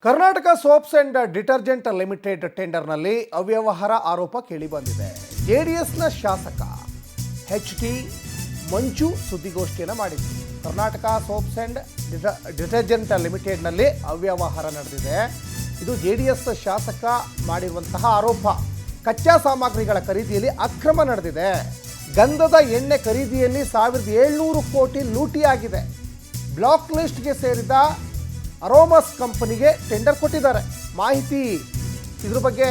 Karnataka soaps and detergent limited ಟೆಂಡರ್ನಲ್ಲಿ ಅವ್ಯವಹಾರ ಆರೋಪ ಕೇಳಿಬಂದಿದೆ. ಜೆಡಿಎಸ್ನ ಶಾಸಕ ಎಚ್.ಟಿ. ಮಂಜು ಸುದ್ದಿಗೋಷ್ಠಿಯನ್ನು ಮಾಡಿದರು. ಕರ್ನಾಟಕ ಸೋಪ್ಸ್ ಅಂಡ್ ಡಿಟರ್ಜೆಂಟ್ ಲಿಮಿಟೆಡ್ನಲ್ಲಿ ಅವ್ಯವಹಾರ ನಡೆದಿದೆ. ಇದು ಜೆಡಿಎಸ್ ಶಾಸಕ ಮಾಡಿರುವಂತಹ ಆರೋಪ. ಕಚ್ಚಾ ಸಾಮಗ್ರಿಗಳ ಖರೀದಿಯಲ್ಲಿ ಅಕ್ರಮ ನಡೆದಿದೆ. ಗಂಧದ ಎಣ್ಣೆ ಖರೀದಿಯಲ್ಲಿ 1700 ಕೋಟಿ ಲೂಟಿಯಾಗಿದೆ. ಬ್ಲಾಕ್ ಲಿಸ್ಟ್ಗೆ ಸೇರಿದ ಅರೋಮಸ್ ಕಂಪನಿಗೆ ಟೆಂಡರ್ ಕೊಟ್ಟಿದ್ದಾರೆ. ಮಾಹಿತಿ ಇದ್ರ ಬಗ್ಗೆ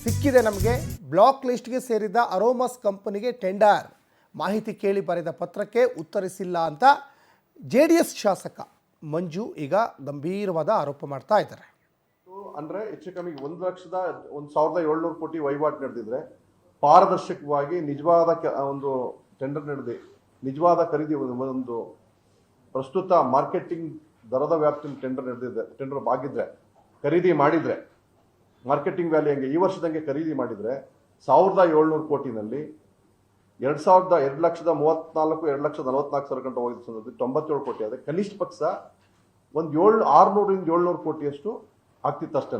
ಸಿಕ್ಕಿದೆ ನಮಗೆ. ಬ್ಲಾಕ್ ಲಿಸ್ಟ್ಗೆ ಸೇರಿದ ಅರೋಮಸ್ ಕಂಪನಿಗೆ ಟೆಂಡರ್ ಮಾಹಿತಿ ಕೇಳಿ ಬರೆದ ಪತ್ರಕ್ಕೆ ಉತ್ತರಿಸಿಲ್ಲ ಅಂತ ಜೆಡಿಎಸ್ ಶಾಸಕ ಮಂಜು ಈಗ ಗಂಭೀರವಾದ ಆರೋಪ ಮಾಡ್ತಾ ಇದ್ದಾರೆ. ಅಂದರೆ ಹೆಚ್ಚು ಕಮ್ಮಿ 1,700 ಕೋಟಿ ವಹಿವಾಟು ನಡೆದಿದ್ರೆ ಪಾರದರ್ಶಕವಾಗಿ ನಿಜವಾದ ಒಂದು ಟೆಂಡರ್ ನಡೆದಿ ನಿಜವಾದ ಖರೀದಿ ಒಂದು ಪ್ರಸ್ತುತ ಮಾರ್ಕೆಟಿಂಗ್ ದರದ ವ್ಯಾಪ್ತಿಯಲ್ಲಿ ಟೆಂಡರ್ ಆಗಿದ್ರೆ ಖರೀದಿ ಮಾಡಿದರೆ ಮಾರ್ಕೆಟಿಂಗ್ ವ್ಯಾಲ್ಯೂ ಹಂಗೆ ಈ ವರ್ಷದಂಗೆ ಖರೀದಿ ಮಾಡಿದರೆ 1,700 ಕೋಟಿನಲ್ಲಿ 2,2,34,2,44,000 ಗಂಟೆ ಹೋಗಿದ್ದ ಸಂದರ್ಭದಲ್ಲಿ 97 ಕೋಟಿ ಆದರೆ ಕನಿಷ್ಠ ಪಕ್ಷ ಒಂದು 600ರಿಂದ 700 ಕೋಟಿಯಷ್ಟು ಆಗ್ತಿತ್ತು ಅಷ್ಟೇ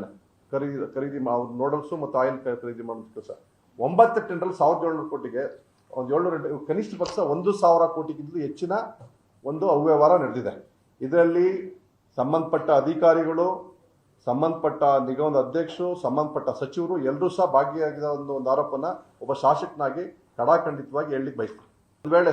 ಖರೀದಿ ನೋಡಲ್ಸು ಮತ್ತು ಆಯಿಲ್ ಖರೀದಿ ಮಾಡೋದಕ್ಕೆ ಸಹ 9 ಟೆಂಡರ್ 1,700 ಕೋಟಿಗೆ ಒಂದು 700 ಕನಿಷ್ಠ ಪಕ್ಷ 1,000 ಕೋಟಿಗಿಂತಲೂ ಹೆಚ್ಚಿನ ಒಂದು ಅವ್ಯವಹಾರ ನಡೆದಿದೆ. ಇದರಲ್ಲಿ ಸಂಬಂಧಪಟ್ಟ ಅಧಿಕಾರಿಗಳು, ಸಂಬಂಧಪಟ್ಟ ನಿಗಮದ ಅಧ್ಯಕ್ಷರು, ಸಂಬಂಧಪಟ್ಟ ಸಚಿವರು ಎಲ್ಲರೂ ಸಹ ಭಾಗಿಯಾಗಿದ್ದ ಒಂದು ಆರೋಪನ ಒಬ್ಬ ಶಾಸಕನಾಗಿ ಕಡಾಖಂಡಿತವಾಗಿ ಹೇಳಲಿಕ್ಕೆ ಬಯಸ್ತೀನಿ. ಒಂದು ವೇಳೆ